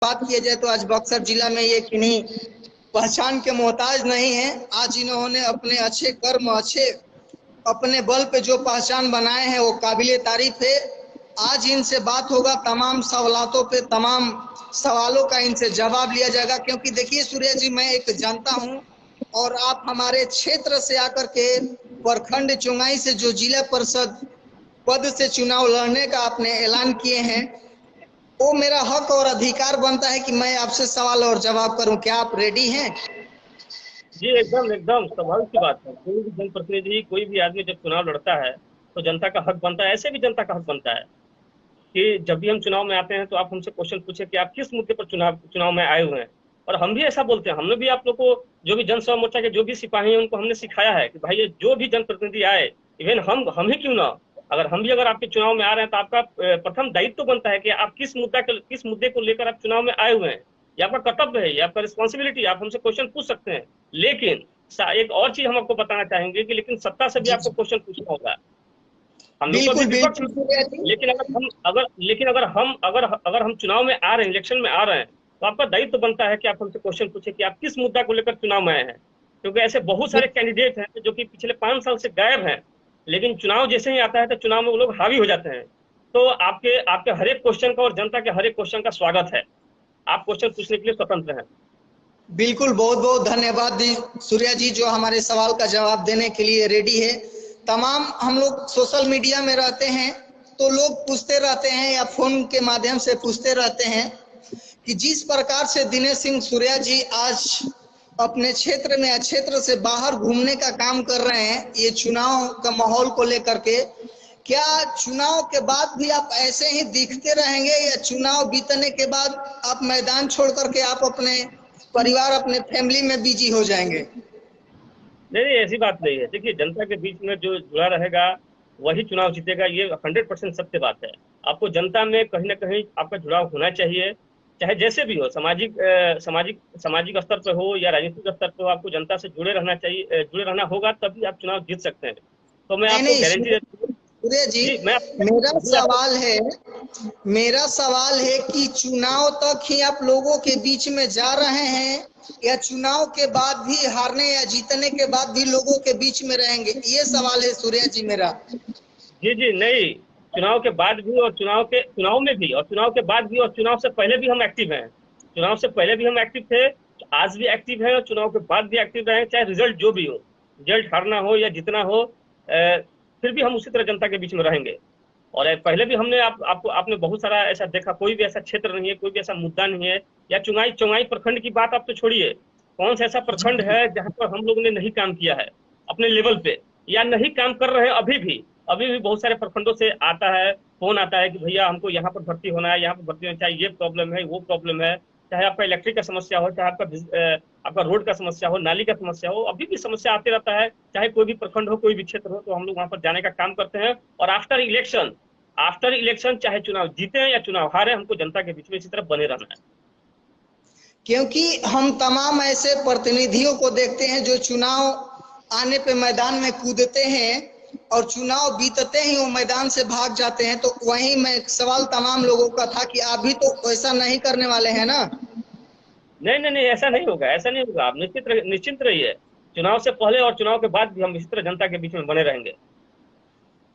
बात किया जाए तो आज बक्सर जिला में ये किन्हीं पहचान के मोहताज नहीं है। आज इन्होंने अपने अच्छे कर्म, अच्छे अपने बल पे जो पहचान बनाए हैं वो काबिले तारीफ है। आज इनसे बात होगा, तमाम सवालों पे, तमाम सवालों का इनसे जवाब लिया जाएगा। क्योंकि देखिए सूर्या जी, मैं एक जानता हूँ और आप हमारे क्षेत्र से आकर के प्रखंड चुंगाई से जो जिला परिषद पद से चुनाव लड़ने का आपने ऐलान किए हैं, वो मेरा हक और अधिकार बनता है कि मैं आपसे सवाल और जवाब करूं। क्या आप रेडी हैं? जी एकदम एकदम स्वाभाविक सी बात है। कोई भी जनप्रतिनिधि, कोई भी आदमी जब चुनाव लड़ता है तो जनता का हक बनता है। ऐसे भी जनता का हक बनता है कि जब भी हम चुनाव में आते हैं तो आप हमसे क्वेश्चन पूछे कि आप किस मुद्दे पर चुनाव में आए हुए हैं। और हम भी ऐसा बोलते हैं। हमने भी आप लोग को, जो भी जन सेवा मोर्चा के जो भी सिपाही हैं, उनको हमने सिखाया है कि भाई ये जो भी जनप्रतिनिधि आए, इवन हम ही क्यों ना, अगर आपके चुनाव में आ रहे हैं तो आपका प्रथम दायित्व तो बनता है कि आप किस मुद्दे को लेकर आप चुनाव में आए हुए हैं। ये आपका कर्तव्य है, ये आपका रिस्पॉन्सिबिलिटी। आप हमसे क्वेश्चन पूछ सकते हैं। लेकिन एक और चीज हम आपको बताना चाहेंगे कि लेकिन सत्ता से भी आपको क्वेश्चन पूछना होगा। हम लोग तो अभी विपक्ष में, लेकिन अगर हम चुनाव में आ रहे हैं, इलेक्शन में आ रहे हैं, तो आपका दायित्व बनता है कि आप हमसे क्वेश्चन पूछे कि आप किस मुद्दा को लेकर चुनाव में आए हैं। क्योंकि ऐसे बहुत सारे कैंडिडेट हैं जो कि पिछले 5 साल से गायब हैं, लेकिन चुनाव जैसे ही आता है तो चुनाव में वो लोग हावी हो जाते हैं। तो आपके हर एक क्वेश्चन का और जनता के हर एक क्वेश्चन का स्वागत है। आप क्वेश्चन पूछने के लिए स्वतंत्र हैं। बिल्कुल, बहुत बहुत धन्यवाद सूर्या जी, जो हमारे सवाल का जवाब देने के लिए रेडी है। तमाम हम लोग सोशल मीडिया में रहते हैं तो लोग पूछते रहते हैं या फोन के माध्यम से पूछते रहते हैं कि जिस प्रकार से दिनेश सिंह सूर्या जी आज अपने क्षेत्र में, क्षेत्र से बाहर घूमने का काम कर रहे हैं, ये चुनाव का माहौल को लेकर के, क्या चुनाव के बाद भी आप ऐसे ही दिखते रहेंगे या चुनाव बीतने के बाद आप मैदान छोड़ करके आप अपने परिवार, अपने फैमिली में बिजी हो जाएंगे? नहीं, ऐसी बात नहीं है। देखिए, जनता के बीच में जो जुड़ा रहेगा वही चुनाव जीतेगा, ये 100% सत्य बात है। आपको जनता में कहीं ना कहीं आपका जुड़ाव होना चाहिए, चाहे जैसे भी हो, सामाजिक स्तर पर हो या राजनीतिक स्तर पर हो। आपको जनता से जुड़े रहना चाहिए, जुड़े रहना होगा, तभी आप चुनाव जीत सकते हैं। तो मैं आपको गारंटी देता हूँ। सूर्या जी, मेरा सवाल है कि चुनाव तक ही आप लोगों के बीच में जा रहे हैं या चुनाव के बाद भी, हारने या जीतने के बाद भी लोगों के बीच में रहेंगे? ये सवाल है सूर्या जी मेरा। जी नहीं, चुनाव के बाद भी और चुनाव में भी और चुनाव के बाद भी और चुनाव से पहले भी हम एक्टिव हैं। चुनाव से पहले भी हम एक्टिव थे, आज भी एक्टिव हैं और चुनाव के बाद भी एक्टिव रहें, चाहे रिजल्ट जो भी हो, रिजल्ट हारना हो या जितना हो, फिर भी हम उसी तरह जनता के बीच में रहेंगे। और पहले भी हमने आपने बहुत सारा ऐसा देखा। कोई भी ऐसा क्षेत्र नहीं है, कोई भी ऐसा मुद्दा नहीं है, या चुंगाई प्रखंड की बात आप तो छोड़िए, कौन सा ऐसा प्रखंड है जहां पर हम लोगों ने नहीं काम किया है अपने लेवल पे, या नहीं काम कर रहे हैं। अभी भी बहुत सारे प्रखंडों से आता है, फोन आता है कि भैया हमको यहाँ पर भर्ती होना है, यहाँ पर भर्ती होना, चाहे ये प्रॉब्लम है, वो प्रॉब्लम है, चाहे आपका इलेक्ट्रिक का समस्या हो, चाहे आपका रोड का समस्या हो, नाली का समस्या हो, अभी भी समस्या आते रहता है। चाहे कोई भी प्रखंड हो, कोई भी क्षेत्र हो, तो हम लोग वहां पर जाने का काम करते हैं। और आफ्टर इलेक्शन चाहे चुनाव जीते या चुनाव हारे, हमको जनता के बीच में इसी तरह बने रहना है। क्योंकि हम तमाम ऐसे प्रतिनिधियों को देखते हैं जो चुनाव आने पे मैदान में कूदते हैं और चुनाव बीतते ही वो मैदान से भाग जाते हैं। तो वहीं मैं सवाल तमाम लोगों का था कि आप भी तो ऐसा नहीं करने वाले हैं ना? नहीं, ऐसा नहीं होगा, ऐसा नहीं होगा। आप निश्चिंत रहिए। चुनाव से पहले और चुनाव के बाद भी हम इसी तरह जनता के बीच में बने रहेंगे।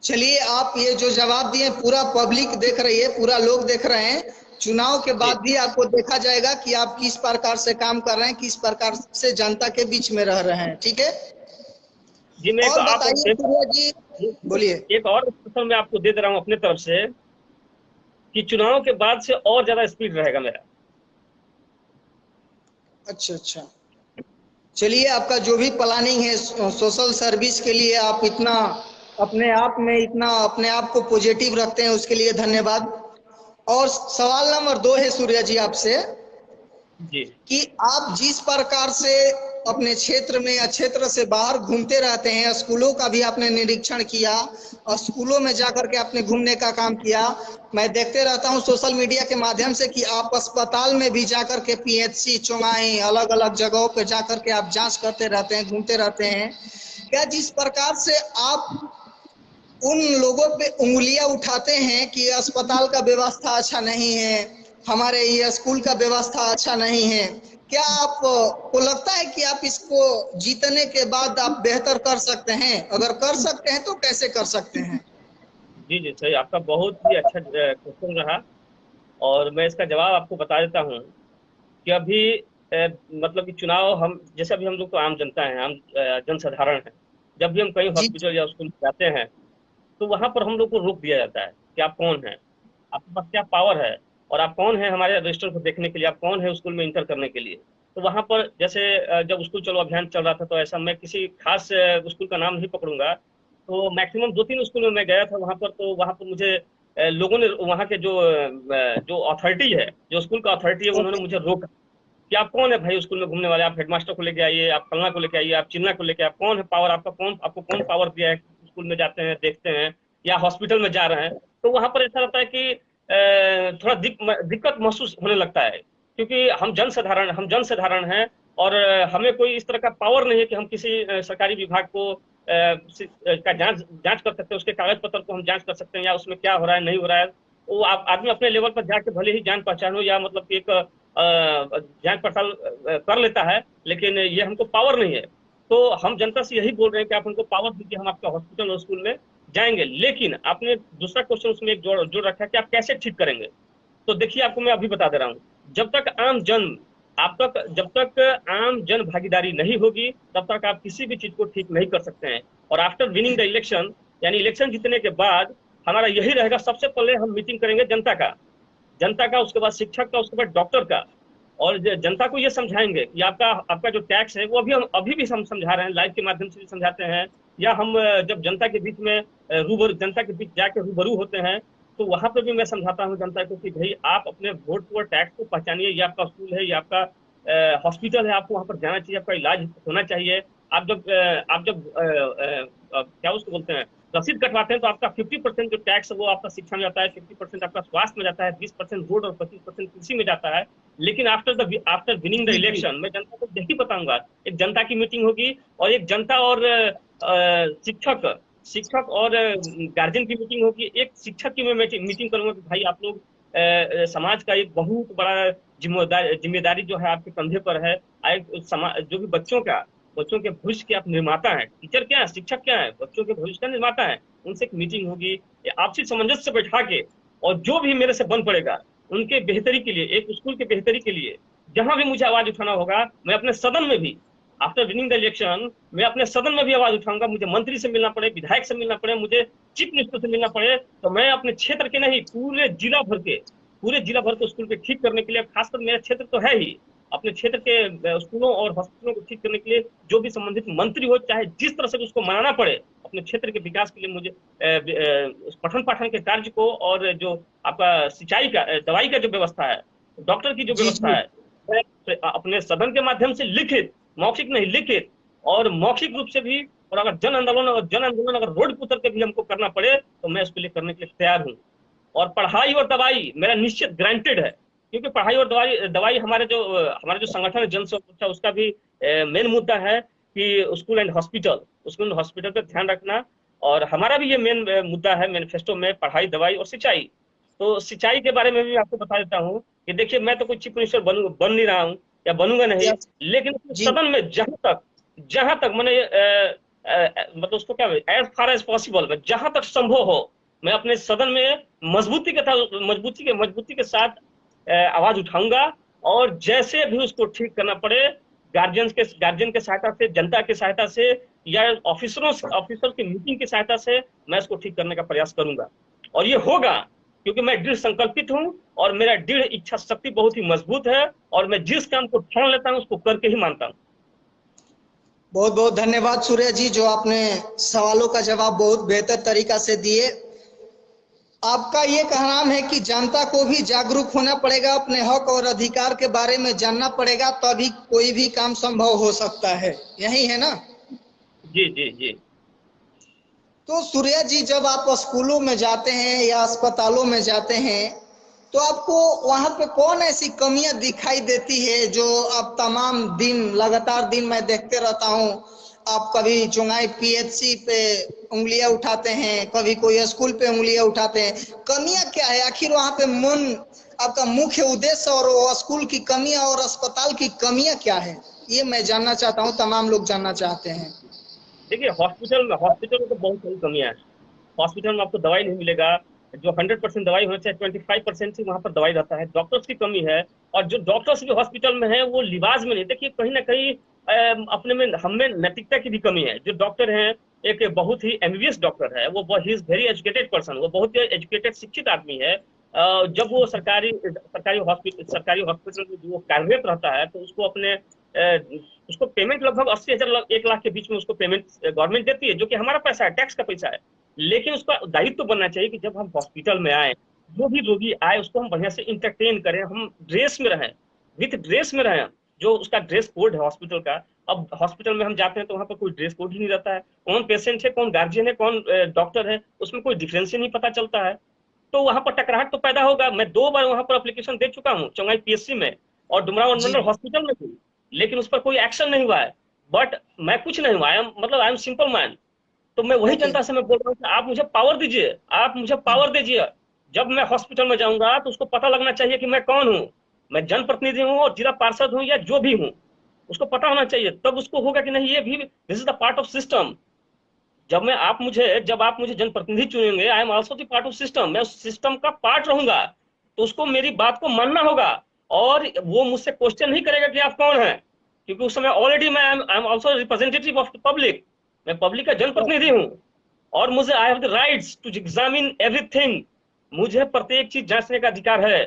चलिए, आप ये जो जवाब दिए पूरा पब्लिक देख रही है, पूरा लोग देख रहे हैं। चुनाव के बाद भी आपको देखा जाएगा कि आप किस प्रकार से काम कर रहे हैं, किस प्रकार से जनता के बीच में रह रहे हैं। ठीक है जी, मैं और बताइए सूर्या जी, बोलिए। एक और क्वेश्चन मैं आपको दे रहा हूँ अपने तरफ से कि चुनाव के बाद से और ज्यादा स्पीड रहेगा मेरा। अच्छा, चलिए, आपका जो भी प्लानिंग है सोशल सर्विस के लिए, आप इतना अपने आप को पॉजिटिव रखते हैं, उसके लिए धन्यवाद। और सवाल नंबर 2 है सूर्या जी आपसे जी, कि आप जिस प्रकार से अपने क्षेत्र में या क्षेत्र से बाहर घूमते रहते हैं, स्कूलों का भी आपने निरीक्षण किया और स्कूलों में जाकर के आपने घूमने का काम किया। मैं देखते रहता हूं सोशल मीडिया के माध्यम से कि आप अस्पताल में भी जाकर के, पीएचसी, चुंगाई, अलग अलग जगहों पे जाकर के आप जांच करते रहते हैं, घूमते रहते हैं। क्या जिस प्रकार से आप उन लोगों पे उंगलियां उठाते हैं कि अस्पताल का व्यवस्था अच्छा नहीं है, हमारे ये स्कूल का व्यवस्था अच्छा नहीं है। क्या आप को लगता है कि आप इसको जीतने के बाद आप बेहतर कर सकते हैं? अगर कर सकते हैं तो कैसे कर सकते हैं? जी जी सही, आपका बहुत ही अच्छा क्वेश्चन रहा। और मैं इसका जवाब आपको बता देता हूँ कि अभी मतलब कि चुनाव, हम जैसे अभी हम लोग तो आम जनता है, आम जनसाधारण है। जब भी हम कहीं जी हॉस्पिटल या स्कूल में जाते हैं तो वहां पर हम लोग को रोक दिया जाता है कि आप कौन है, आपके पास क्या पावर है, और आप कौन है हमारे रजिस्टर को देखने के लिए, आप कौन है स्कूल में इंटर करने के लिए। तो वहां पर जैसे जब स्कूल चलो अभियान चल रहा था, तो ऐसा मैं किसी खास स्कूल का नाम नहीं पकड़ूंगा, तो मैक्सिमम 2-3 स्कूल में मैं गया था वहां पर। तो वहां पर मुझे लोगों ने, वहां के जो अथॉरिटी है, जो स्कूल का अथॉरिटी है, उन्होंने ओके। मुझे रोका कि आप कौन है भाई स्कूल में घूमने वाले, आप हेडमास्टर को लेके आइए, आप फलना को लेके आइए, आप चिल्ला को लेके, आप कौन है, पावर आपका कौन, आपको कौन पावर दिया है स्कूल में जाते हैं देखते हैं या हॉस्पिटल में जा रहे हैं। तो वहां पर ऐसा लगता है कि थोड़ा दिक्कत महसूस होने लगता है, क्योंकि हम जन साधारण हैं। और हमें कोई इस तरह का पावर नहीं है कि हम किसी सरकारी विभाग को का जांच जांच कर सकते हैं, उसके कागज पत्र को हम जांच कर सकते हैं, या उसमें क्या हो रहा है नहीं हो रहा है। वो आप आदमी अपने लेवल पर जाके भले ही जान पहचान हो, या मतलब कि एक जांच पड़ताल कर लेता है, लेकिन ये हमको पावर नहीं है। तो हम जनता से यही बोल रहे हैं कि आप हमको पावर दीजिए, हम आपका हॉस्पिटल और स्कूल में जाएंगे। लेकिन आपने दूसरा क्वेश्चन उसमें एक जोड़ रखा है कि आप कैसे ठीक करेंगे। तो देखिए, आपको मैं अभी बता दे रहा हूँ। जब तक आम जन जब तक आम जन भागीदारी नहीं होगी, तब तक आप किसी भी चीज को ठीक नहीं कर सकते हैं। और आफ्टर विनिंग द इलेक्शन, यानी इलेक्शन जीतने के बाद हमारा यही रहेगा, सबसे पहले हम मीटिंग करेंगे जनता का, उसके बाद शिक्षक का, उसके बाद डॉक्टर का। और जनता को ये समझाएंगे कि आपका आपका जो टैक्स है वो अभी भी हम समझा रहे हैं, लाइव के माध्यम से भी समझाते हैं। या हम जब जनता के बीच में जनता के बीच जाके रूबरू होते हैं, तो वहां पर भी मैं समझाता हूँ जनता को कि भाई आप अपने वोट को, टैक्स को पहचानिए। ये आपका स्कूल है, ये आपका हॉस्पिटल है, आपको वहां पर जाना चाहिए, आपका इलाज होना चाहिए। आप जब क्या उसको बोलते हैं, रसीद कटवाते हैं, तो आपका 50% जो टैक्स है वो आपका शिक्षा में जाता है, 50% आपका स्वास्थ्य में जाता है, 20% रोड और 25% कृषि में जाता है। लेकिन आफ्टर विनिंग द जी जी। इलेक्शन मैं जनता को यही बताऊंगा, एक जनता की मीटिंग होगी, और एक जनता और शिक्षक शिक्षक और गार्जियन की मीटिंग होगी। एक शिक्षक की मैं मीटिंग करूंगा कि भाई आप लोग समाज का एक बहुत बड़ा जिम्मेदारी जो है आपके कंधे पर है। समाज जो भी बच्चों के भविष्य के आप निर्माता हैं। टीचर क्या है, शिक्षक क्या है, बच्चों के भविष्य का निर्माता है। उनसे एक मीटिंग होगी, आपसी सामंजस्य से बैठा के, और जो भी मेरे से बन पड़ेगा उनके बेहतरी के लिए, एक स्कूल के बेहतरी के लिए, जहां भी मुझे आवाज उठाना होगा, मैं अपने सदन में भी, आफ्टर विनिंग द इलेक्शन, मैं अपने सदन में भी आवाज उठाऊंगा। मुझे मंत्री से मिलना पड़े, विधायक से मिलना पड़े, मुझे चीफ मिनिस्टर से मिलना पड़े, तो मैं अपने क्षेत्र के नहीं, पूरे जिला भर के स्कूल के ठीक करने के लिए, खासकर मेरा क्षेत्र तो है ही, अपने क्षेत्र के स्कूलों और हॉस्पिटलों को ठीक करने के लिए जो भी संबंधित मंत्री हो, चाहे जिस तरह से उसको मनाना पड़े, अपने क्षेत्र के विकास के लिए मुझे पठन पाठन के कार्य को, और जो आपका सिंचाई का, दवाई का जो व्यवस्था है, डॉक्टर की जो जी व्यवस्था जी। है, मैं अपने सदन के माध्यम से लिखित, मौखिक नहीं लिखित और मौखिक रूप से भी, और अगर जन आंदोलन अगर रोड पर उतर के भी हमको करना पड़े, तो मैं उसके लिए करने के लिए तैयार हूँ। और पढ़ाई और दवाई मेरा निश्चित ग्रांटेड है, क्योंकि पढ़ाई और दवाई दवाई हमारे जो संगठन है जन सुरक्षा, उसका भी मेन मुद्दा है कि स्कूल हॉस्पिटल पर ध्यान रखना। और हमारा भी ये मेन मुद्दा है मैनिफेस्टो में, पढ़ाई, दवाई और सिंचाई। तो सिंचाई के बारे में भी आपको बता देता हूँ कि देखिए, मैं तो कोई चीफ मिनिस्टर बन नहीं रहा हूँ या बनूंगा नहीं, यस। लेकिन जी सदन में जहां तक मैंने मतलब उसको क्या, एज फार एज पॉसिबल, जहां तक संभव हो, मैं अपने सदन में मजबूती के साथ आवाज उठाऊंगा। और जैसे भी उसको ठीक करना पड़े, गार्जियन के सहायता से, जनता की सहायता से, या ऑफिसर की मीटिंग की सहायता से, मैं इसको ठीक करने का प्रयास करूंगा। और ये होगा, क्योंकि मैं दृढ़ संकल्पित हूं, और मेरा दृढ़ इच्छा शक्ति बहुत ही मजबूत है, और मैं जिस काम को ठान लेता हूं उसको करके ही मानता हूं। बहुत बहुत धन्यवाद सूर्य जी, जो आपने सवालों का जवाब बहुत बेहतर तरीका से दिए। आपका ये कहना है कि जनता को भी जागरूक होना पड़ेगा, अपने हक और अधिकार के बारे में जानना पड़ेगा, तभी कोई भी काम संभव हो सकता है, यही है ना? जी जी जी। तो सूर्या जी, जब आप स्कूलों में जाते हैं या अस्पतालों में जाते हैं, तो आपको वहां पे कौन ऐसी कमियां दिखाई देती है जो आप तमाम दिन लगातार दिन मैं देखते रहता हूँ, आप कभी चुंगाई पीएचसी पे उंगलियां उठाते हैं, कभी कोई स्कूल पे उंगलियां उठाते हैं, कमियां क्या है? आखिर वहां पे मन आपका मुख्य उद्देश्य और वो स्कूल की कमियां और अस्पताल की कमियां क्या है, ये मैं जानना चाहता हूँ, तमाम लोग जानना चाहते हैं। देखिए, हॉस्पिटल में तो बहुत सारी कमियां हैं। हॉस्पिटल में आपको दवाई नहीं मिलेगा। जो 100% दवाई होना चाहिए, 25% ही वहां पर दवाई रहता है। डॉक्टर्स की कमी है। और जो डॉक्टर्स भी हॉस्पिटल में है वो लिबाज में नहीं। देखिए, कहीं ना कहीं अपने में हम में नैतिकता की भी कमी है। जो डॉक्टर हैं, एक बहुत ही एमबीबीएस डॉक्टर है, वो he is very educated person, वो बहुत ही एजुकेटेड शिक्षित आदमी है। जब वो सरकारी हॉस्पिटल में जो वो कार्यरत रहता है, तो उसको अपने उसको पेमेंट लगभग 80,000 1 लाख के बीच में उसको पेमेंट गवर्नमेंट देती है, जो कि हमारा पैसा है, टैक्स का पैसा है। लेकिन उसका दायित्व तो बनना चाहिए कि जब हम हॉस्पिटल में आए, जो भी रोगी आए, उसको हम बढ़िया से इंटरटेन करें, हम ड्रेस में रहें, विथ ड्रेस में रहें, जो उसका ड्रेस कोड है हॉस्पिटल का। अब हॉस्पिटल में हम जाते हैं तो वहां पर कोई ड्रेस कोड ही नहीं रहता है। कौन पेशेंट है, कौन गार्जियन है, कौन डॉक्टर है, उसमें कोई डिफरेंस ही नहीं पता चलता है। तो वहां पर टकराहट तो पैदा होगा। मैं 2 बार वहां पर एप्लीकेशन दे चुका हूँ, चौंगाई पीएससी में और डुमराव जी अनुमंडल हॉस्पिटल में भी, लेकिन उस पर कोई एक्शन नहीं हुआ है। बट मैं कुछ नहीं हुआ, आई एम सिंपल मैन। तो मैं वही ओके। जनता से मैं बोल रहा हूँ कि आप मुझे पावर दीजिए, आप मुझे पावर दीजिए। जब मैं हॉस्पिटल में जाऊंगा तो उसको पता लगना चाहिए कि मैं कौन हूँ। मैं जनप्रतिनिधि हूँ और जिला पार्षद हूँ या जो भी हूँ, उसको पता होना चाहिए। तब उसको होगा कि नहीं, ये भी this is the part of system. जब आप मुझे जनप्रतिनिधि चुनेंगे, आई am also the part of system, मैं उस सिस्टम का पार्ट रहूंगा। तो उसको मेरी बात को मानना होगा। और वो मुझसे क्वेश्चन नहीं करेगा कि आप कौन है, क्योंकि उस समय ऑलरेडी मैं I am also representative of the public. मैं पब्लिक का जनप्रतिनिधि हूँ। और मुझे I have the rights to examine everything. मुझे प्रत्येक चीज जांचने का अधिकार है।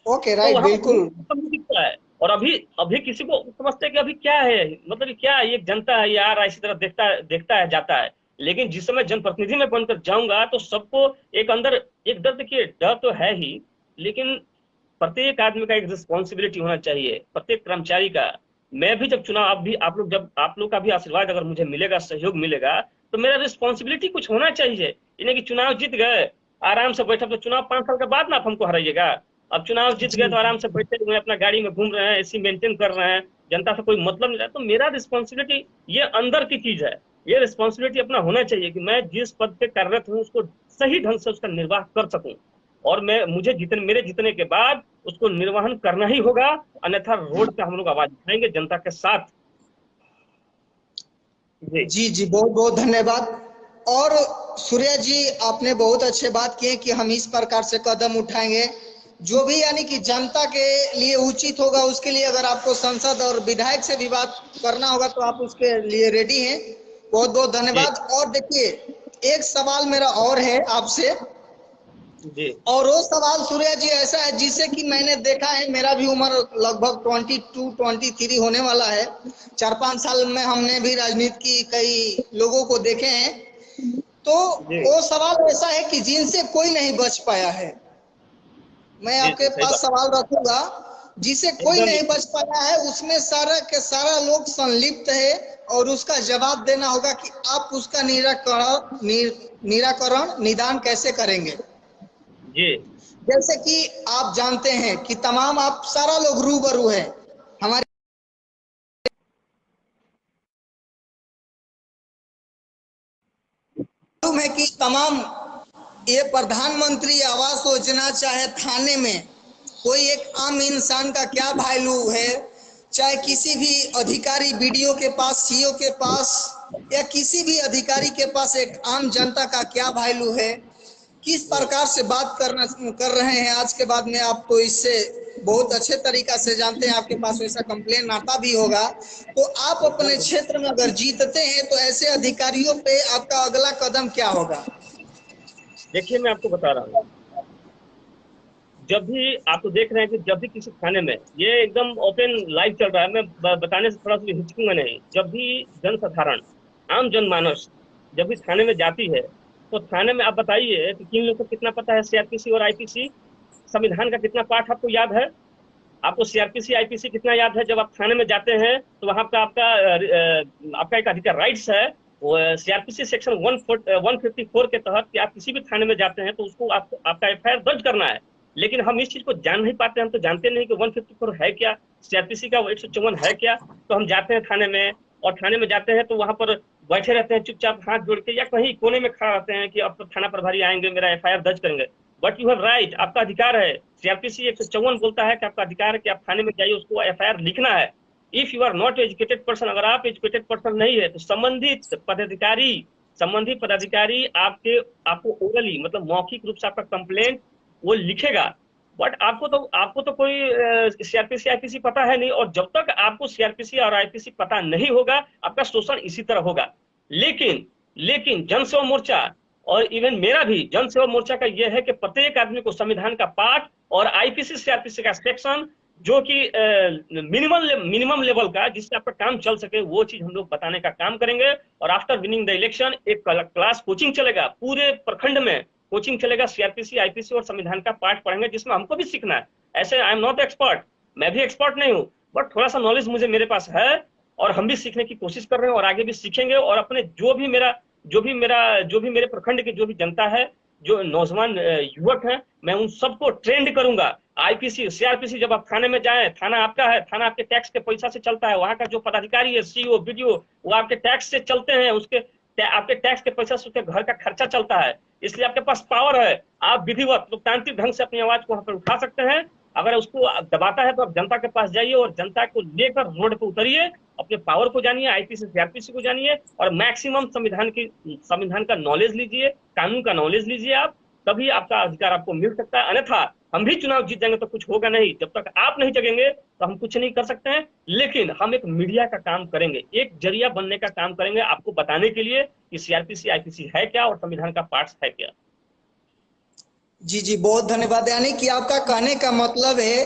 ओके, तो राइट, वहां पर बिल्कुल। नहीं दिखता है। और अभी अभी किसी को समझते हैं कि अभी क्या है, मतलब ये क्या है, ये एक जनता है, ये आ रहा है, इसी तरह देखता है जाता है। लेकिन जिस समय जनप्रतिनिधि में बनकर जाऊंगा तो सबको एक अंदर एक डर, देखिए डर तो है ही, लेकिन प्रत्येक आदमी का एक रिस्पॉन्सिबिलिटी होना चाहिए, प्रत्येक कर्मचारी का। मैं भी जब चुनाव, जब आप लोग का भी आशीर्वाद अगर मुझे मिलेगा, सहयोग मिलेगा, तो मेरा रिस्पॉन्सिबिलिटी कुछ होना चाहिए। इन्हें कि चुनाव जीत गए, आराम से बैठे, तो चुनाव 5 साल के बाद ना आप हमको हराइएगा। अब चुनाव जीत गए जी तो आराम से बैठे हुए अपना गाड़ी में घूम रहे हैं, एसी मेंटेन कर रहे हैं, जनता से कोई मतलब नहीं रहा। तो मेरा रिस्पॉन्सिबिलिटी ये अंदर की चीज है। ये रिस्पॉन्सिबिलिटी अपना होना चाहिए कि मैं जिस पद पे कार्यरत हूँ उसको सही ढंग से उसका निर्वाह कर सकूं। और मेरे जीतने के बाद उसको निर्वहन करना ही होगा। अन्यथा रोड पे हम लोग आवाज उठाएंगे जनता के साथ। जी जी जी, बहुत बहुत धन्यवाद। और सूर्या जी, आपने बहुत अच्छे बात किए कि हम इस प्रकार से कदम उठाएंगे, जो भी यानी कि जनता के लिए उचित होगा, उसके लिए अगर आपको संसद और विधायक से भी बात करना होगा तो आप उसके लिए रेडी हैं। बहुत बहुत जी धन्यवाद। और देखिए, एक सवाल मेरा और है आपसे। जी और वो सवाल सूर्या जी ऐसा है जिसे कि मैंने देखा है, मेरा भी उम्र लगभग 22-23 होने वाला है। 4-5 साल में हमने भी राजनीति की कई लोगों को देखे हैं। तो जी वो सवाल ऐसा है कि जिनसे कोई नहीं बच पाया है। मैं जी आपके जी, सही पास बात। सवाल रखूंगा, जिसे कोई एकदम नहीं एकदम। बच पाया है, उसमें सारा के सारा लोग संलिप्त है। और उसका जवाब देना होगा कि आप उसका निराकरण निदान कैसे करेंगे। जी जैसे कि आप जानते हैं कि तमाम आप सारा लोग रूबरू है, हमारे मालूम है कि तमाम ये प्रधानमंत्री आवास योजना, चाहे थाने में कोई एक आम इंसान का क्या वैल्यू है, चाहे किसी भी अधिकारी बीडीओ के पास, सीओ के पास, या किसी भी अधिकारी के पास एक आम जनता का क्या वैल्यू है, किस प्रकार से बात कर रहे हैं आज के बाद में। आप तो इससे बहुत अच्छे तरीका से जानते हैं, आपके पास वैसा कंप्लेन आता भी होगा। तो आप अपने एकदम। क्षेत्र में अगर जीतते हैं तो ऐसे अधिकारियों पे आपका अगला कदम क्या होगा। देखिए, मैं आपको बता रहा हूँ, जब भी आप तो देख रहे हैं कि जब भी किसी थाने में, ये एकदम ओपन लाइव चल रहा है, मैं बताने से थोड़ा सा भी हिचकूंगा नहीं। जब भी जनसाधारण, आम जनमानस जब भी थाने में जाती है, तो थाने में आप बताइए कि किन लोग को कितना पता है सीआरपीसी और आईपीसी, संविधान का कितना पाठ आपको याद है। आपको सीआरपीसी आईपीसी कितना याद है। जब आप थाने में जाते हैं तो वहां का आपका एक अधिकार, राइट्स है, वो सीआरपीसी सेक्शन 154 के तहत कि आप किसी भी थाने में जाते हैं तो उसको आपका एफआईआर दर्ज करना है। लेकिन हम इस चीज को जान नहीं पाते। हम तो जानते नहीं कि 154 है क्या, सीआरपीसी का 154 है क्या। तो हम जाते हैं थाने में, और थाने में जाते हैं तो वहां पर बैठे रहते हैं चुपचाप हाथ जोड़ के, या कहीं कोने में खड़ा रहते हैं कि अब तो थाना प्रभारी आएंगे, मेरा एफआईआर दर्ज करेंगे। बट यू हैव राइट, आपका अधिकार है। सीआरपीसी 154 बोलता है कि आपका अधिकार है कि आप थाने में जाइए, उसको एफआईआर लिखना है। If you are not educated person, अगर आप एजुकेटेड पर्सन नहीं है तो संबंधित पदाधिकारी आपको ओरली मतलब मौखिक रूप से आपका कंप्लेंट वो लिखेगा। बट आपको तो कोई सीआरपीसी आईपीसी पता है नहीं, और जब तक आपको सीआरपीसी और आईपीसी पता नहीं होगा आपका शोषण इसी तरह होगा। लेकिन जन सेवा मोर्चा और इवन मेरा भी जन सेवा मोर्चा का यह है कि प्रत्येक आदमी को संविधान का पाठ और आईपीसी सीआरपीसी का सेक्शन जो कि मिनिमम लेवल का जिससे आपका काम चल सके वो चीज हम लोग बताने का काम करेंगे। और आफ्टर विनिंग द इलेक्शन एक क्लास कोचिंग चलेगा, पूरे प्रखंड में कोचिंग चलेगा, सीआरपीसी आईपीसी और संविधान का पाठ पढ़ेंगे जिसमें हमको भी सीखना है। ऐसे आई एम नॉट एक्सपर्ट, मैं भी एक्सपर्ट नहीं हूँ, बट थोड़ा सा नॉलेज मेरे पास है और हम भी सीखने की कोशिश कर रहे हैं और आगे भी सीखेंगे। और अपने जो भी मेरे प्रखंड की जो भी जनता है, जो नौजवान युवक हैं, मैं उन सबको ट्रेंड करूंगा। आईपीसी सीआरपीसी जब आप थाने में जाएं, थाना आपका है, थाना आपके टैक्स के पैसा से चलता है, वहां का जो पदाधिकारी है सीईओ बीडीओ वो आपके टैक्स से चलते हैं, आपके टैक्स के पैसा से उसके घर का खर्चा चलता है, इसलिए आपके पास पावर है। आप विधिवत लोकतांत्रिक ढंग से अपनी आवाज को वहां पर उठा सकते हैं। अगर उसको दबाता है तो आप जनता के पास जाइए और जनता को लेकर रोड पे उतरिए, अपने पावर को जानिए, आईपीसी सीआरपीसी को जानिए और मैक्सिमम संविधान का नॉलेज लीजिए, कानून का नॉलेज लीजिए आप, तभी आपका अधिकार आपको मिल सकता है। अन्यथा हम भी चुनाव जीत जाएंगे तो कुछ होगा नहीं, जब तक आप नहीं जगेंगे तो हम कुछ नहीं कर सकते हैं। लेकिन हम एक मीडिया का काम करेंगे, एक जरिया बनने का काम करेंगे आपको बताने के लिए कि सीआरपीसी आईपीसी है क्या और संविधान का पार्ट है क्या। जी जी, बहुत धन्यवाद। यानी कि आपका कहने का मतलब है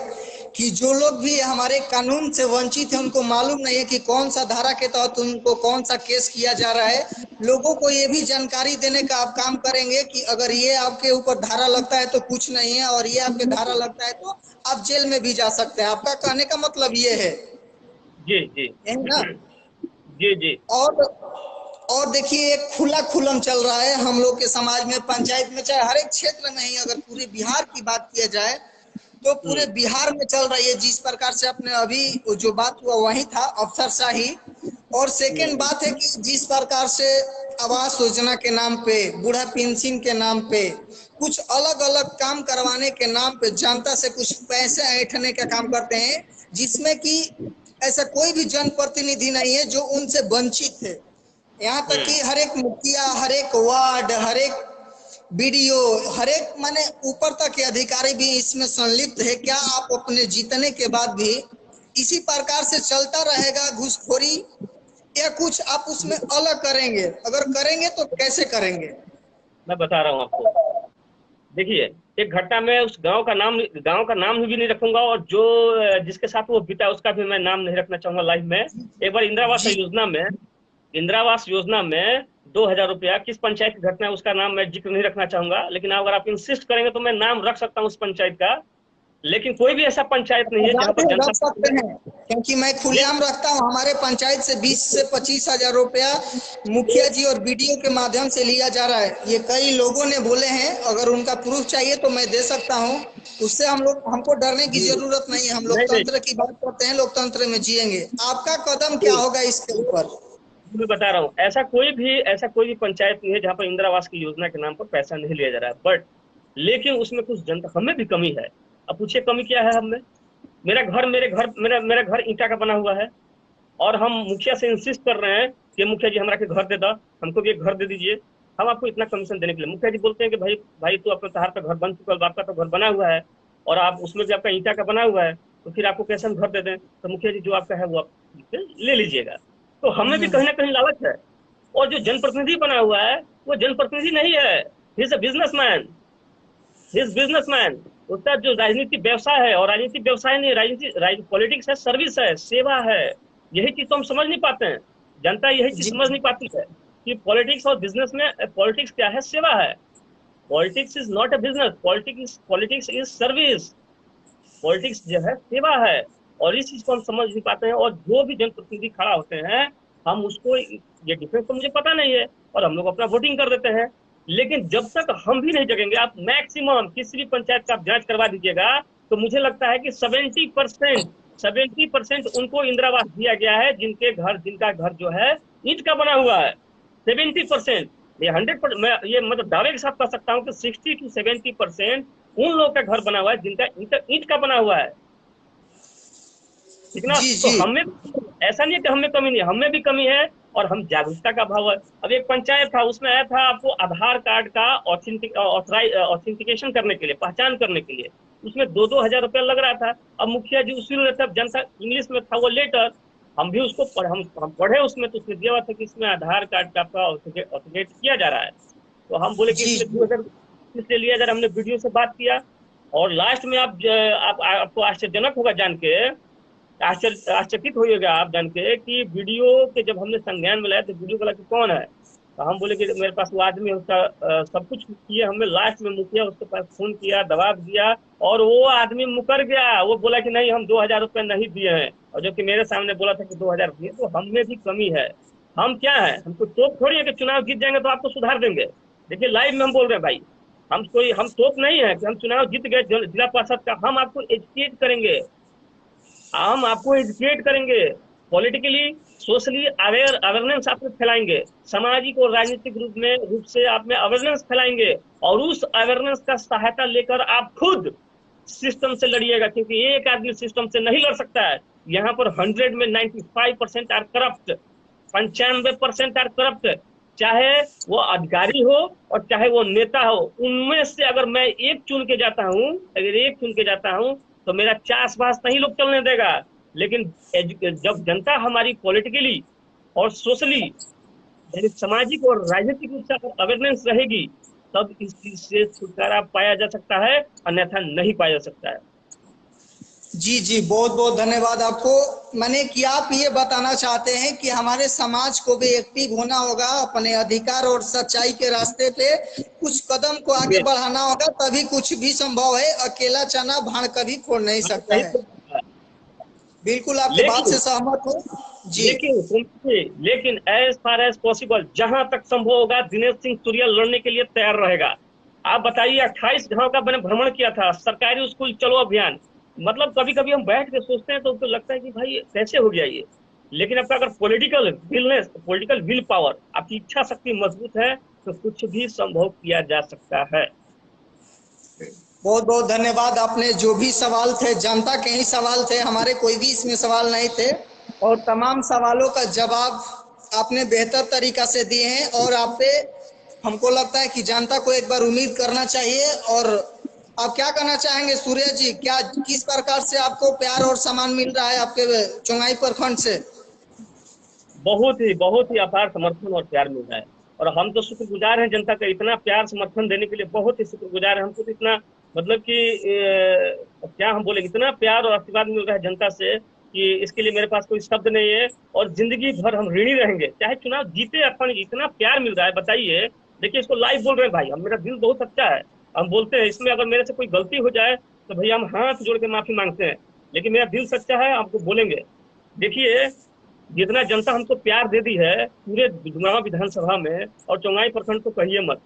कि जो लोग भी हमारे कानून से वंचित हैं उनको मालूम नहीं है कि कौन सा धारा के तहत उनको कौन सा केस किया जा रहा है, लोगों को ये भी जानकारी देने का आप काम करेंगे कि अगर ये आपके ऊपर धारा लगता है तो कुछ नहीं है और ये आपके धारा लगता है तो आप जेल में भी जा सकते हैं। आपका कहने का मतलब ये है। जी जी है ना? जी जी। और देखिए एक खुला खुलम चल रहा है हम लोग के समाज में, पंचायत में, चाहे हर एक क्षेत्र में ही, अगर पूरे बिहार की बात किया जाए तो पूरे बिहार में चल रही है। जिस प्रकार से अपने अभी जो बात हुआ वही था, अफसरशाही। और सेकंड बात है कि जिस प्रकार से आवास योजना के नाम पे, बूढ़ा पेंशन के नाम पे, कुछ अलग अलग काम करवाने के नाम पे जनता से कुछ पैसे ऐंठने का काम करते हैं, जिसमें कि ऐसा कोई भी जनप्रतिनिधि नहीं है जो उनसे वंचित है। यहाँ तक कि हर एक मुखिया, हर एक वार्ड, हर एक बीडीओ, हर एक माने ऊपर तक के अधिकारी भी इसमें संलिप्त है। क्या आप अपने जीतने के बाद भी इसी प्रकार से चलता रहेगा घूसखोरी, या कुछ आप उसमें अलग करेंगे? अगर करेंगे तो कैसे करेंगे? मैं बता रहा हूँ आपको। देखिए, एक घटना में उस गांव का नाम भी नहीं रखूंगा और जो जिसके साथ वो बीता उसका भी मैं नाम नहीं रखना चाहूंगा लाइव में। एक बार इंदिरावास योजना में 2000 रुपया किस पंचायत की घटना है उसका नाम मैं जिक्र नहीं रखना चाहूंगा, लेकिन अगर आप इंसिस्ट करेंगे तो मैं नाम रख सकता हूँ उस पंचायत का। लेकिन कोई भी ऐसा पंचायत नहीं है जहाँ पर जनता रख सकते हैं, क्योंकि मैं खुलेआम रखता हूँ। हमारे पंचायत से 20 से 25 हजार रुपया मुखिया जी और बीडीओ के माध्यम से लिया जा रहा है। ये कई लोगों ने बोले हैं, अगर उनका प्रूफ चाहिए तो मैं दे सकता हूँ। उससे हमको डरने की जरूरत नहीं है। हम लोकतंत्र की बात करते हैं, लोकतंत्र में जिएंगे। आपका कदम क्या होगा इसके ऊपर? मैं बता रहा हूँ, ऐसा कोई भी पंचायत नहीं है जहाँ पर इंदिरा आवास की योजना के नाम पर पैसा नहीं लिया जा रहा है। बट लेकिन उसमें कुछ जनता, हमें भी कमी है। अब पूछिए कमी क्या है हमें? मेरा घर ईंटा का बना हुआ है और हम मुखिया से इंसिस्ट कर रहे हैं कि मुखिया जी हमारा के घर दे दो, हमको भी एक घर दे दीजिए, हम आपको इतना कमीशन देने के लिए। मुखिया जी बोलते हैं कि भाई तो अपने तहार का घर बन चुका है, आपका तो घर बना हुआ है और आप उसमें भी आपका ईंटा का बना हुआ है, तो फिर आपको कैसे हम घर दे दें? तो मुखिया जी जो आपका है वो आप ले लीजिएगा। तो हमें भी कहीं ना कहीं लालच है। और जो जनप्रतिनिधि बना हुआ है वो जनप्रतिनिधि नहीं है, ही इज अ बिजनेसमैन। उसका जो राजनीतिक व्यवसाय है, और राजनीतिक व्यवसाय नहीं, राजनीति पॉलिटिक्स है, सर्विस है, सेवा है। यही चीज तो हम समझ नहीं पाते हैं, जनता यही चीज समझ नहीं पाती है कि पॉलिटिक्स और बिजनेस में पॉलिटिक्स क्या है, सेवा है। Politics is not a business, politics is service. Politics जो है सेवा है, और इस चीज को हम समझ नहीं पाते हैं। और जो भी जनप्रतिनिधि खड़ा होते हैं हम उसको, ये डिफरेंस तो मुझे पता नहीं है और हम लोग अपना वोटिंग कर देते हैं। लेकिन जब तक हम भी नहीं जगेंगे, आप मैक्सिमम किसी भी पंचायत का आप जांच करवा दीजिएगा तो मुझे लगता है कि 70% उनको इंदिरा आवास दिया गया है जिनका घर जो है ईंट का बना हुआ है। 70%, ये 100%, मैं ये मतलब दावे के साथ कह सकता हूँ कि 60 to 70% उन लोगों का घर बना हुआ है जिनका ईंट का बना हुआ है, ठीक ना। जी तो जी हमें ऐसा नहीं है कि हमें कमी नहीं है, हमें भी कमी है, और हम जागरूकता का अभाव है। अब एक पंचायत था, उसमें आया था आपको आधार कार्ड का ऑथेंटिकेशन करने के लिए, पहचान करने के लिए, उसमें 2-2 हज़ार रुपया लग रहा था। अब मुखिया जी उसी में था, जनता इंग्लिश में था वो लेटर, हम भी उसको हम पढ़े उसमें, तो उसमें दिया हुआ था कि इसमें आधार कार्ड का आपका ऑथेंटिकेट किया जा रहा है। तो हम बोले कि जी इसमें जी 2 हज़ार इसलिए लिया जा रहा है। हमने वीडियो से बात किया, और लास्ट में आपको आश्चर्यजनक होगा जान के, आश्चर्यचकित होइएगा आप जान के कि वीडियो के जब हमने संज्ञान में लाया तो वीडियो वाला कि कौन है, तो हम बोले कि मेरे पास वो आदमी है, उसका सब कुछ किया हमने। लास्ट में मुखिया उसके पास फोन किया, दबाव दिया, और वो आदमी मुकर गया। वो बोला कि नहीं, हम 2 हज़ार रुपये नहीं दिए हैं, और जो कि मेरे सामने बोला था कि 2 हज़ार दिए। तो हम में भी कमी है। हम क्या है, हमको तोप थोड़ी है कि चुनाव जीत जाएंगे तो आपको सुधार देंगे। देखिए लाइव में हम बोल रहे हैं भाई, हम तोप नहीं है कि हम चुनाव जीत गए जिला पार्षद का। हम आपको एजुकेट करेंगे, हम आपको एजुकेट करेंगे, पॉलिटिकली सोशली अवेयरनेस आप में फैलाएंगे, सामाजिक और राजनीतिक रूप से आप में अवेयरनेस फैलाएंगे, और उस अवेयरनेस का सहायता लेकर आप खुद सिस्टम से लड़िएगा, क्योंकि एक आदमी सिस्टम से नहीं लड़ सकता है। यहाँ पर 100 में 95% आर करप्ट, 95% आर करप्ट। चाहे वो अधिकारी हो और चाहे वो नेता हो, उनमें से अगर मैं एक चुन के जाता हूँ, अगर एक चुन के जाता हूँ, तो मेरा चास बास नहीं लोग चलने देगा। लेकिन जब जनता हमारी पॉलिटिकली और सोशली, यानी सामाजिक और राजनीतिक रूप से अगर अवेयरनेस रहेगी, तब इस चीज से छुटकारा पाया जा सकता है, अन्यथा नहीं पाया जा सकता है। जी जी, बहुत बहुत धन्यवाद आपको। मैंने कि आप ये बताना चाहते हैं कि हमारे समाज को भी एक्टिव होना होगा, अपने अधिकार और सच्चाई के रास्ते पे कुछ कदम को आगे ये बढ़ाना होगा, तभी कुछ भी संभव है। अकेला चना भाण कभी फोड़ नहीं हाँ, सकता सही है। बोल रहा है। बिल्कुल आपके बात लेकिन से सहमत हूँ। जी लेकिन सुनिए, लेकिन एज फार एज पॉसिबल जहां तक संभव होगा, दिनेश सिंह सूर्या लड़ने के लिए तैयार रहेगा। आप बताइए, 28 गांव का मैंने भ्रमण किया था, सरकारी स्कूल चलो अभियान। मतलब कभी कभी हम बैठ के सोचते हैं तो लगता है कि भाई कैसे हो गया ये। लेकिन आपका अगर पॉलिटिकल विल पावर, आपकी इच्छा शक्ति मजबूत है, तो कुछ भी संभव किया जा सकता है। बहुत बहुत धन्यवाद। आपने जो भी सवाल थे जनता के ही सवाल थे, हमारे कोई भी इसमें सवाल नहीं थे, और तमाम सवालों का जवाब आपने बेहतर तरीका से दिए हैं। और आप पे हमको लगता है कि जनता को एक बार उम्मीद करना चाहिए। और आप क्या कहना चाहेंगे सूर्य जी, क्या किस प्रकार से आपको प्यार और सम्मान मिल रहा है आपके चुंगाई प्रखंड से? बहुत ही अपार समर्थन और प्यार मिल रहा है, और हम तो शुक्रगुजार हैं जनता का, इतना प्यार समर्थन देने के लिए बहुत ही शुक्रगुजार है। हमको तो इतना, मतलब कि क्या हम बोले, इतना प्यार और आशीर्वाद मिल रहा है जनता से कि इसके लिए मेरे पास कोई शब्द नहीं है। और जिंदगी भर हम ऋणी रहेंगे, चाहे चुनाव जीते अथवा नहीं। इतना प्यार मिल रहा है, बताइए। देखिए, इसको लाइव बोल रहे हैं भाई, हम, मेरा दिल बहुत अच्छा है। हम बोलते हैं इसमें अगर मेरे से कोई गलती हो जाए तो भैया हम हाथ जोड़ के माफी मांगते हैं, लेकिन मेरा दिल सच्चा है, आपको बोलेंगे। देखिए, जितना जनता हमको प्यार दे दी है पूरे चुनाव विधानसभा में, और चौंगाई प्रखंड तो कहिए मत,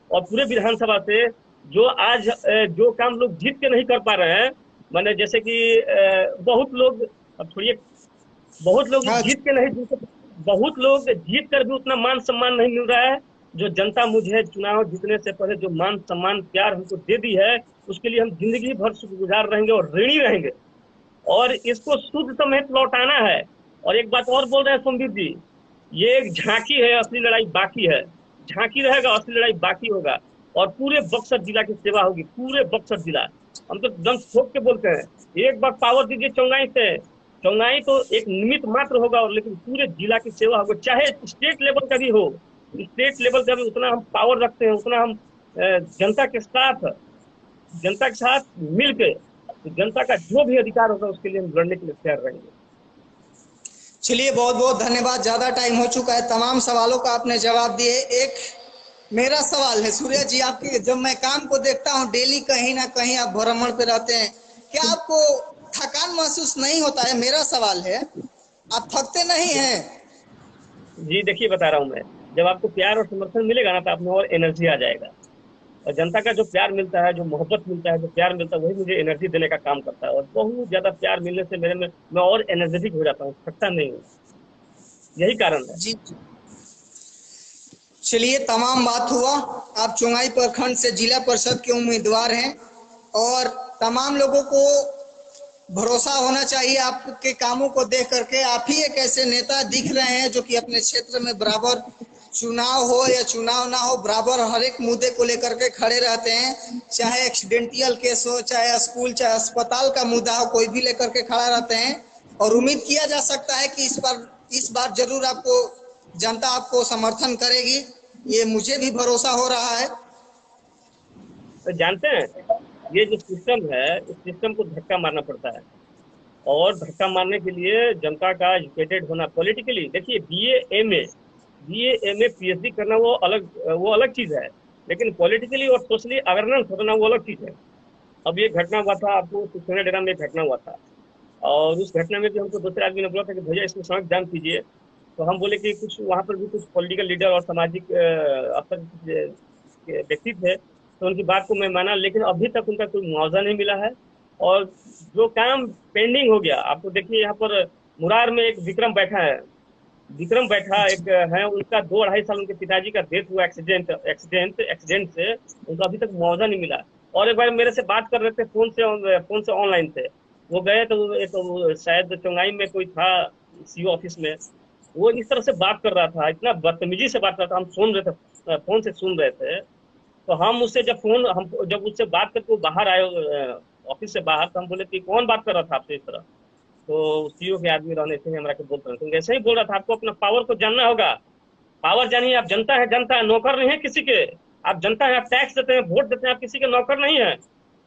और पूरे विधानसभा से जो आज जो काम लोग जीत के नहीं कर पा रहे हैं, माने जैसे कि बहुत लोग, अब छोड़िए, बहुत लोग हाँ जी जीत के नहीं जीते, बहुत लोग जीत कर भी उतना मान सम्मान नहीं मिल रहा है। जो जनता मुझे चुनाव जीतने से पहले जो मान सम्मान प्यार हमको दे दी है, उसके लिए हम जिंदगी भर शुक्रगुजार रहेंगे और ऋणी रहेंगे, और इसको शुद्ध समेत लौटाना है। और एक बात और बोल रहे हैं सोमवीर जी, ये एक झांकी है, असली लड़ाई बाकी है। झांकी रहेगा, असली लड़ाई बाकी होगा, और पूरे बक्सर जिला की सेवा होगी, पूरे बक्सर जिला। हम तो दम ठोक के बोलते हैं, एक बार पावर दीजिए चौंगाई से। चौंगाई तो एक निमित्त मात्र होगा, और लेकिन पूरे जिला की सेवा होगी, चाहे स्टेट लेवल का भी हो। स्टेट लेवल का भी उतना हम पावर रखते हैं, उतना हम जनता के साथ, जनता के साथ मिलकर, जनता का जो भी अधिकार होगा उसके लिए हम लड़ने के लिए तैयार रहेंगे। चलिए, बहुत बहुत धन्यवाद। ज़्यादा टाइम हो चुका है, तमाम सवालों का आपने जवाब दिए। एक मेरा सवाल है सूर्य जी, आपके जब मैं काम को देखता हूँ डेली, कहीं ना कहीं आप भ्रमण पे रहते हैं, क्या आपको थकान महसूस नहीं होता है? मेरा सवाल है, आप थकते नहीं हैं? जी देखिए, बता रहा हूँ मैं, जब आपको प्यार और समर्थन मिलेगा ना, तो आप में और एनर्जी आ जाएगा। और जनता का जो प्यार मिलता है, जो मोहब्बत मिलता है, जो प्यार मिलता है, वही मुझे एनर्जी देने का काम करता है। और बहुत ज्यादा प्यार मिलने से मेरे में मैं और एनर्जेटिक हो जाता हूँ, थकता नहीं हूँ। यही कारण है। जी जी। चलिए, तमाम बात हुआ। आप चुंगाई प्रखंड से जिला परिषद के उम्मीदवार हैं। और तमाम लोगों को भरोसा होना चाहिए आपके कामों को देख करके। आप ही एक ऐसे नेता दिख रहे हैं जो कि अपने क्षेत्र में बराबर चुनाव हो या चुनाव ना हो, बराबर हर एक मुद्दे को लेकर के खड़े रहते हैं। चाहे एक्सीडेंटियल केस हो, चाहे स्कूल, चाहे अस्पताल का मुद्दा हो, कोई भी लेकर के खड़ा रहते हैं। और उम्मीद किया जा सकता है कि इस बार जरूर आपको जनता आपको समर्थन करेगी, ये मुझे भी भरोसा हो रहा है। तो जानते हैं, ये जो सिस्टम है, इस सिस्टम को धक्का मारना पड़ता है, और धक्का मारने के लिए जनता का एजुकेटेड होना पॉलिटिकली। देखिए, बीए एमए पीएचडी करना वो अलग चीज है, लेकिन पॉलिटिकली और सोशली अवेयरनेस होना वो अलग चीज है। अब ये घटना हुआ था, आपको सुखना डेरा में एक घटना हुआ था, और उस घटना में भी हमको दूसरे आदमी ने बोला था कि भैया इसमें सड़क जाम कीजिए। तो हम बोले कि कुछ वहाँ पर भी कुछ पॉलिटिकल लीडर और सामाजिक अफसर व्यक्ति थे, तो उनकी बात को मैं माना, लेकिन अभी तक उनका कोई मुआवजा नहीं मिला है। और जो काम पेंडिंग हो गया, आपको देखिए यहाँ पर मुरार में एक विक्रम बैठा एक है, उनका 2-2.5 साल उनके पिताजी का डेथ हुआ एक्सीडेंट से, उनको अभी तक मुआवजा नहीं मिला। और एक बार मेरे से बात कर रहे थे फोन से ऑनलाइन से, वो गए तो शायद चौंगाई में कोई था सीओ ऑफिस में, वो इस तरह से बात कर रहा था, इतना बदतमीजी से बात कर रहा था, हम सुन रहे थे, फोन से सुन रहे थे। तो हम उससे जब उससे बात करके वो बाहर आए ऑफिस से बाहर, तो हम बोले कि कौन बात कर रहा था आपसे इस तरह। तो सीईओ के आदमी रहने से हमारा के बोल रहे थे, ऐसे ही बोल रहा था, आपको अपना पावर को जानना होगा, पावर जानिए। आप जनता है, नौकर नहीं है किसी के। आप जनता है, आप टैक्स देते हैं, वोट देते हैं, आप किसी के नौकर नहीं है।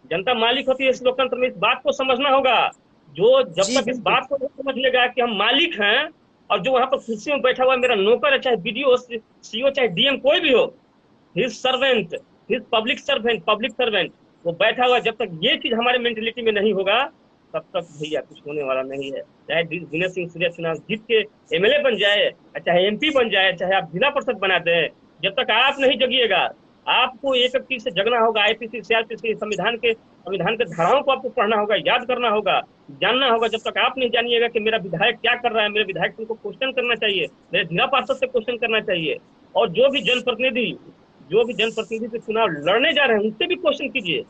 जनता मालिक होती है इस लोकतंत्र में, इस बात को समझना होगा। जो जब तक इस बात को नहीं समझ लेगा कि हम मालिक हैं, और जो वहां पर कुर्सी में बैठा हुआ है मेरा नौकर है, चाहे बीडीओ, सीईओ, चाहे डीएम, कोई भी हो, his servant, his public servant, वो बैठा हुआ, जब तक ये चीज हमारे मेंटेलिटी में नहीं होगा, तब तक भैया कुछ होने वाला नहीं है। चाहे दिनेश सिंह सूर्या चुनाव जीत के एमएलए बन जाए, चाहे एमपी बन जाए, चाहे आप जिला परिषद बना दें, जब तक आप नहीं जगिएगा, आपको एक चीज से जगना होगा। आईपीसी, सीआरपीसी, संविधान के धाराओं को आपको पढ़ना होगा, याद करना होगा, जानना होगा। जब तक आप नहीं जानिएगा कि मेरा विधायक क्या कर रहा है, मेरे विधायक को क्वेश्चन करना चाहिए, मेरे जिला पार्षद से क्वेश्चन करना चाहिए, और जो भी जनप्रतिनिधि से चुनाव लड़ने जा रहे हैं उनसे भी क्वेश्चन कीजिए,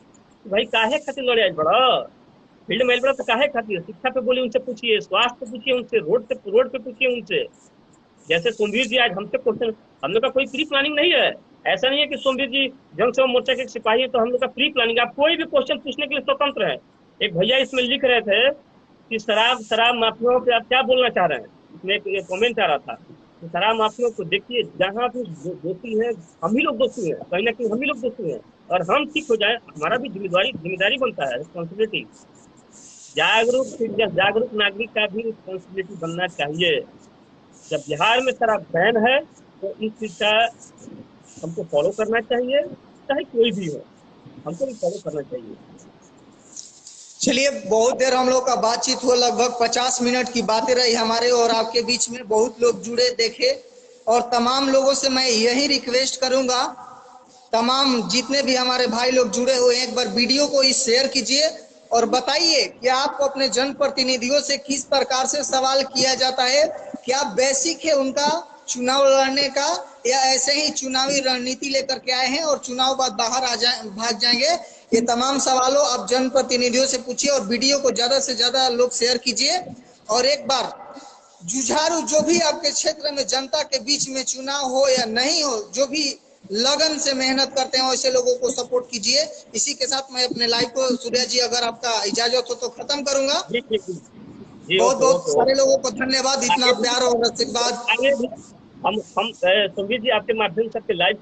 भाई काहे खातिर लड़े आज बड़ा फील्ड में बड़ा, तो काहे खातिर, शिक्षा पे बोलिए, उनसे पूछिए, स्वास्थ्य पे पूछिए उनसे, रोड पे पूछिए उनसे। जैसे सोमवीर जी आज हमसे क्वेश्चन, हम लोग का कोई प्री प्लानिंग नहीं है। ऐसा नहीं है कि सोमवीर जी जनसेवा मोर्चा के सिपाही है तो हम लोग का प्री प्लानिंग। आप कोई भी क्वेश्चन पूछने के लिए स्वतंत्र है। एक भैया इसमें लिख रहे थे कि शराब माफियाओं पे आप क्या बोलना चाह रहे हैं, इसमें एक कॉमेंट आ रहा था कि शराब माफियाओं को देखिए, जहाँ भी दोषी है हम ही लोग दोषी हैं, कहीं ना कहीं हम ही लोग दोषी हैं, और हम ठीक हो जाए, हमारा भी जिम्मेदारी बनता है, रिस्पॉन्सिबिलिटी। जागरूक नागरिक का भी रिस्पॉन्सिबिलिटी बनना चाहिए। जब बिहार में शराब बैन है तो इस चीज का हमको फॉलो करना चाहिए, चाहे कोई भी हो, हमको भी फॉलो करना चाहिए। चलिए, बहुत देर हम लोग का बातचीत हुआ, लगभग 50 मिनट की बातें रही हमारे और आपके बीच में। बहुत लोग जुड़े देखे, और तमाम लोगों से मैं यही रिक्वेस्ट करूंगा, तमाम जितने भी हमारे भाई लोग जुड़े हुए हैं, एक बार वीडियो को शेयर कीजिए और बताइए कि आपको अपने जनप्रतिनिधियों से किस प्रकार से सवाल किया जाता है। क्या बेसिक है उनका चुनाव लड़ने का, या ऐसे ही चुनावी रणनीति लेकर के आए हैं और चुनाव बाद बाहर भाग जाएंगे। ये तमाम सवालों आप जनप्रतिनिधियों से पूछिए, और वीडियो को ज्यादा से ज्यादा लोग शेयर कीजिए। और एक बार जुझारू जो भी आपके क्षेत्र में जनता के बीच में चुनाव हो या नहीं हो, जो भी लगन से मेहनत करते हैं, ऐसे लोगों को सपोर्ट कीजिए। इसी के साथ मैं अपने लाइव को, सूर्या जी अगर आपका इजाजत हो तो खत्म करूंगा। बहुत बहुत सारे लोगों को धन्यवाद, इतना प्यार और आशीर्वाद। हम संबित जी आपके माध्यम से लाइव